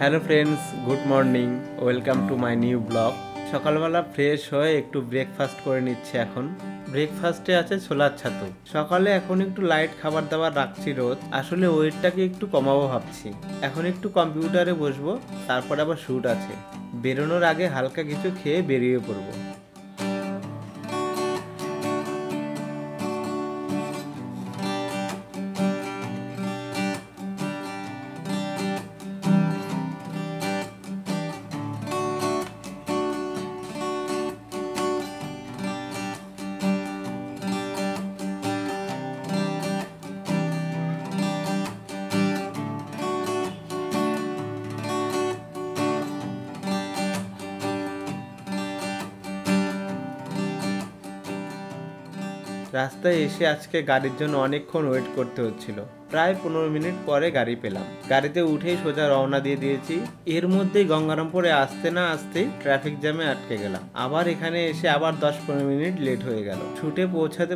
Hello friends, good morning, welcome to my new blog. সকালবেলা fresh হয়ে একটু breakfast করে নিচ্ছে। এখন ব্রেকফাস্টে আছে ছোলার ছাতু। সকালে এখন একটু লাইট খাবার দাবার রাখছি রোজ। আসলে ওয়েটটাকে একটু কমাবো ভাবছি। এখন একটু কম্পিউটারে বসবো, তারপর আবার শ্যুট আছে। বেরোনোর আগে হালকা কিছু খেয়ে বেরিয়ে পড়বো। রাস্তায় এসে আজকে গাড়ির জন্য অনেকক্ষণ ওয়েট করতে হচ্ছিল। প্রায় 15 মিনিট পরে গাড়ি পেলাম। গাড়িতে উঠেই সোজা রওনা দিয়ে দিয়েছি। এর মধ্যেই গঙ্গারামপুরে আসতে না আসতেই ট্রাফিক জ্যামে আটকে গেলাম। আবার এখানে এসে আবার 10-15 মিনিট লেট হয়ে গেল। শুটে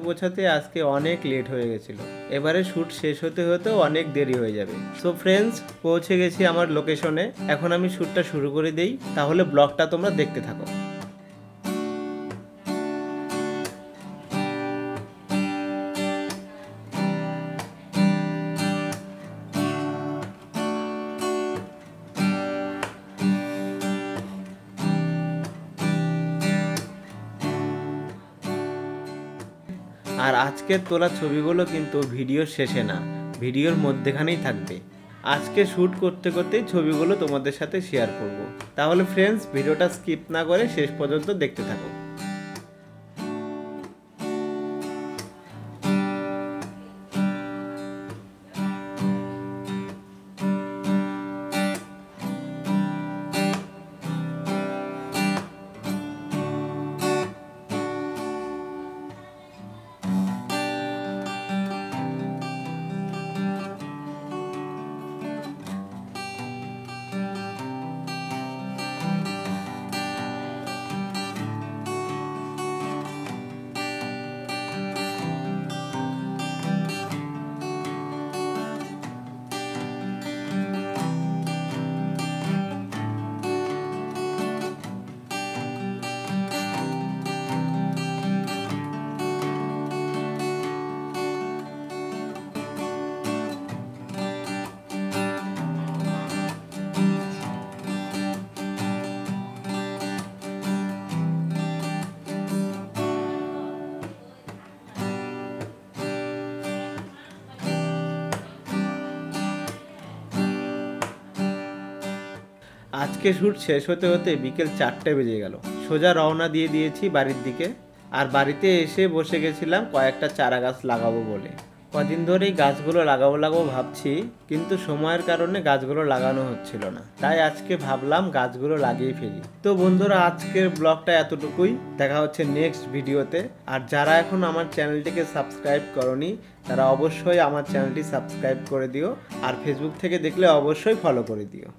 পৌঁছাতে আজকে অনেক লেট হয়ে গেছিল। এবারে শুট শেষ হতে হতেও অনেক দেরি হয়ে যাবে। সো ফ্রেন্ডস, পৌঁছে গেছি আমার লোকেশনে। এখন আমি শুটটা শুরু করে দেই, তাহলে ব্লগটা তোমরা দেখতে থাকো। আর আজকের তোলা ছবিগুলো কিন্তু ভিডিওর শেষে না, ভিডিওর মধ্যেখানেই থাকবে। আজকে শ্যুট করতে করতেই ছবিগুলো তোমাদের সাথে শেয়ার করব। তাহলে ফ্রেন্ডস, ভিডিওটা স্কিপ না করে শেষ পর্যন্ত দেখতে থাকো। আজকে শ্যুট শেষ হতে হতে বিকেল 4টে বেজে গেল। সোজা রওনা দিয়ে দিয়েছি বাড়ির দিকে। আর বাড়িতে এসে বসে গেছিলাম কয়েকটা চারা গাছ লাগাবো বলে। কদিন ধরেই গাছগুলো লাগাবো ভাবছি, কিন্তু সময়ের কারণে গাছগুলো লাগানো হচ্ছিল না। তাই আজকে ভাবলাম গাছগুলো লাগিয়ে ফেলি। তো বন্ধুরা, আজকের ব্লগটা এতটুকুই। দেখা হচ্ছে নেক্সট ভিডিওতে। আর যারা এখন আমার চ্যানেলটিকে সাবস্ক্রাইব করনি, তারা অবশ্যই আমার চ্যানেলটি সাবস্ক্রাইব করে দিও। আর ফেসবুক থেকে দেখলে অবশ্যই ফলো করে দিও।